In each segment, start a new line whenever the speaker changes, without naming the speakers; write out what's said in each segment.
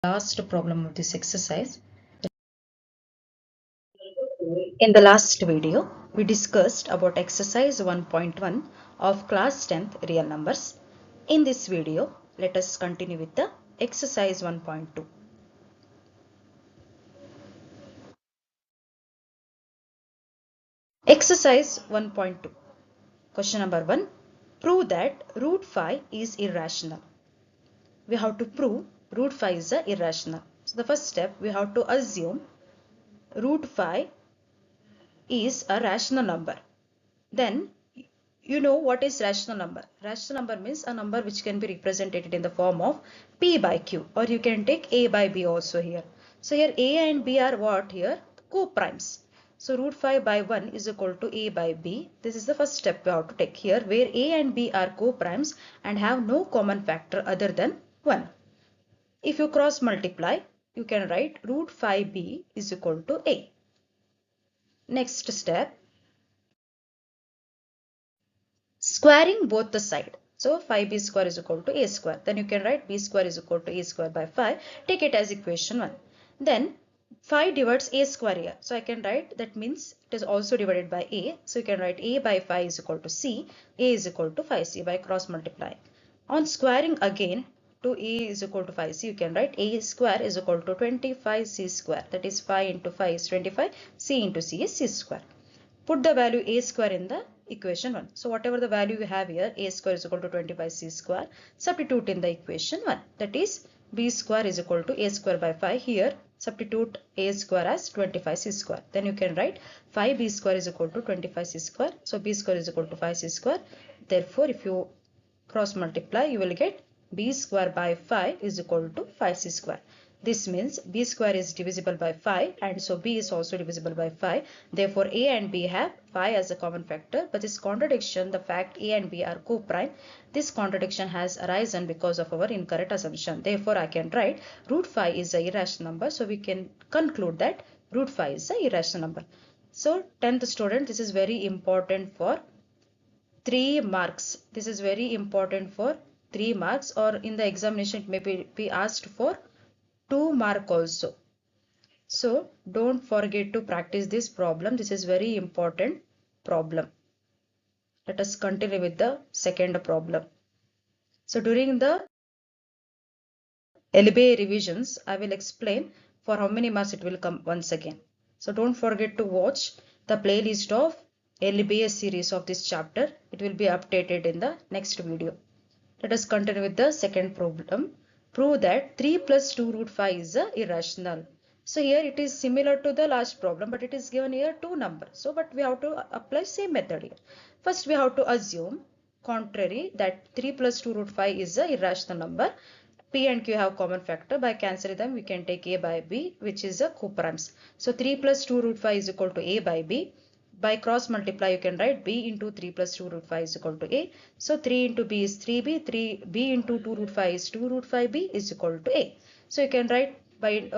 Last problem of this exercise. In the last video, we discussed about exercise 1.1 of class 10th real numbers. In this video, let us continue with the exercise 1.2. Exercise 1.2. Question number 1. Prove that root 5 is irrational. We have to prove root 5 is irrational. So the first step, we have to assume root 5 is a rational number. Then you know what is rational number. Rational number means a number which can be represented in the form of P by Q, or you can take A by B also here. So here A and B are what here? Co-primes. So root 5 by 1 is equal to A by B. This is the first step we have to take here, where A and B are co-primes and have no common factor other than 1. If you cross multiply, you can write root 5B is equal to A. Next step, squaring both the side. So 5b square is equal to a square. Then you can write b square is equal to a square by 5. Take it as equation 1. Then 5 divides a square here. So I can write that means it is also divided by a. So you can write a by 5 is equal to c. A is equal to 5c by cross multiplying. On squaring again to a is equal to 5c, you can write a square is equal to 25c square. That is 5 into 5 is 25. C into c is c square. Put the value a square in the equation 1. So whatever the value we have here, a square is equal to 25c square, substitute in the equation 1. That is b square is equal to a square by 5. Here substitute a square as 25c square. Then you can write 5b square is equal to 25c square. So b square is equal to 5c square. Therefore, if you cross multiply, you will get b square by 5 is equal to 5c square. This means b square is divisible by 5, and so b is also divisible by 5. Therefore, a and b have 5 as a common factor. But this contradiction, the fact a and b are co-prime, this contradiction has arisen because of our incorrect assumption. Therefore, I can write root 5 is an irrational number. So we can conclude that root 5 is an irrational number. So 10th student, this is very important for 3 marks. This is very important for 3 marks, or in the examination it may be asked for 2 mark also. So don't forget to practice this problem. This is very important problem. Let us continue with the second problem. So during the LBA revisions, I will explain for how many marks it will come once again. So don't forget to watch the playlist of LBA series of this chapter. It will be updated in the next video. Let us continue with the second problem. Prove that 3 plus 2 root 5 is irrational. So here it is similar to the last problem, but it is given here 2 numbers. So but we have to apply same method here. First we have to assume contrary that 3 plus 2 root 5 is a irrational number. P and Q have common factor. By cancelling them, we can take A by B, which is a co-primes. So 3 plus 2 root 5 is equal to A by B. By cross multiply, you can write b into 3 plus 2 root 5 is equal to a. So 3 into b is 3b, 3b into 2 root 5 is 2 root 5b is equal to a. So you can write by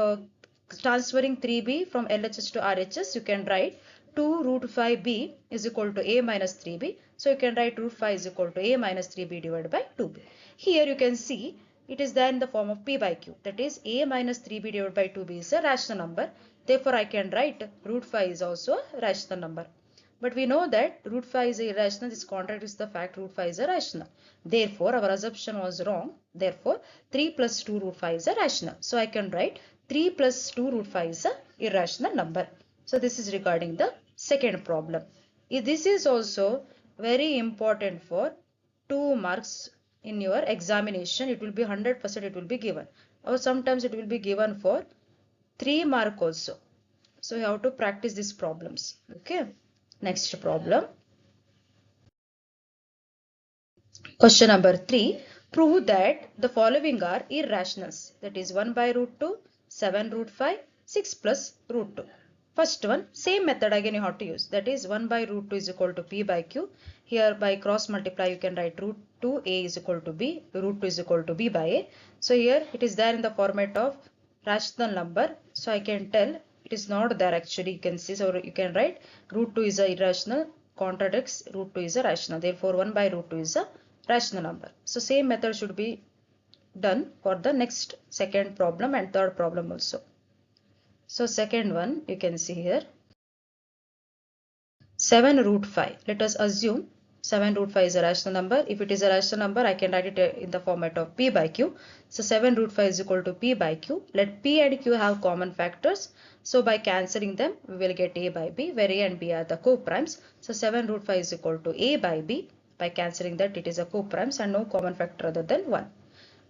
transferring 3b from LHS to RHS, you can write 2 root 5b is equal to a minus 3b. So you can write root 5 is equal to a minus 3b divided by 2b. Here you can see it is there in the form of p by q. That is a minus 3b divided by 2b is a rational number. Therefore, I can write root 5 is also a rational number. But we know that root 5 is irrational. This contradicts the fact root 5 is a rational. Therefore, our assumption was wrong. Therefore, 3 plus 2 root 5 is a rational. So, I can write 3 plus 2 root 5 is a irrational number. So, this is regarding the second problem. This is also very important for 2 marks in your examination. It will be 100% it will be given. Or sometimes it will be given for 3 mark also. So you have to practice these problems. Okay. Next problem. Question number 3. Prove that the following are irrationals. That is 1 by root 2, 7 root 5, 6 plus root 2. First one, same method again you have to use. That is 1 by root 2 is equal to p by q. Here by cross multiply you can write root 2 a is equal to b, root 2 is equal to b by a. So here it is there in the format of rational number. So I can tell it is not there actually, you can see. So you can write root 2 is a irrational, contradicts root 2 is a rational. Therefore 1 by root 2 is a rational number. So same method should be done for the next second problem and third problem also. So second one, you can see here 7 root 5. Let us assume 7 root 5 is a rational number. If it is a rational number, I can write it in the format of P by Q. So 7 root 5 is equal to P by Q. Let P and Q have common factors. So by cancelling them, we will get A by B, where A and B are the co-primes. So 7 root 5 is equal to A by B. By cancelling that, it is a co-primes and no common factor other than 1.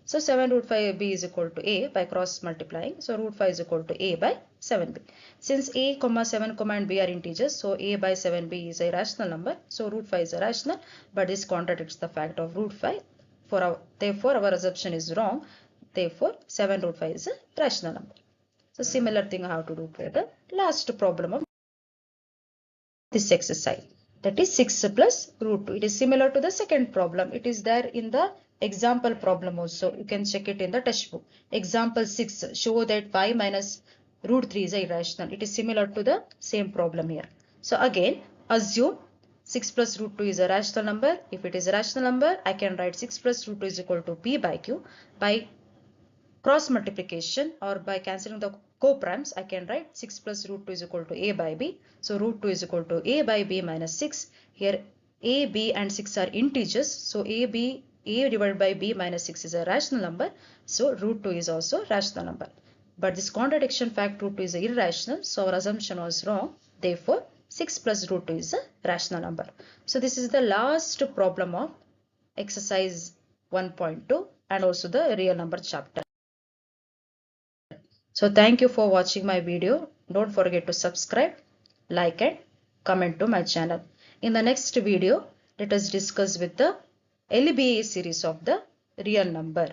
So 7 root 5b is equal to a by cross multiplying. So root 5 is equal to a by 7b. Since a, 7, and b are integers, so a by 7b is a rational number. So root 5 is a rational, but this contradicts the fact of root 5. Therefore, our assumption is wrong. Therefore, 7 root 5 is a rational number. So similar thing I have to do for the last problem of this exercise. That is 6 plus root 2. It is similar to the second problem. It is there in the example problem also. You can check it in the textbook. Example 6. Show that 5 minus root 3 is irrational. It is similar to the same problem here. So again, assume 6 plus root 2 is a rational number. If it is a rational number, I can write 6 plus root 2 is equal to P by Q. By cross multiplication or by cancelling the co-primes, I can write 6 plus root 2 is equal to A by B. So root 2 is equal to A by B minus 6. Here A, B and 6 are integers. So A divided by B minus 6 is a rational number. So root 2 is also rational number. But this contradiction fact root 2 is irrational. So our assumption was wrong. Therefore, 6 plus root 2 is a rational number. So this is the last problem of exercise 1.2 and also the real number chapter. So thank you for watching my video. Don't forget to subscribe, like and comment to my channel. In the next video, let us discuss with the LBA series of the real number.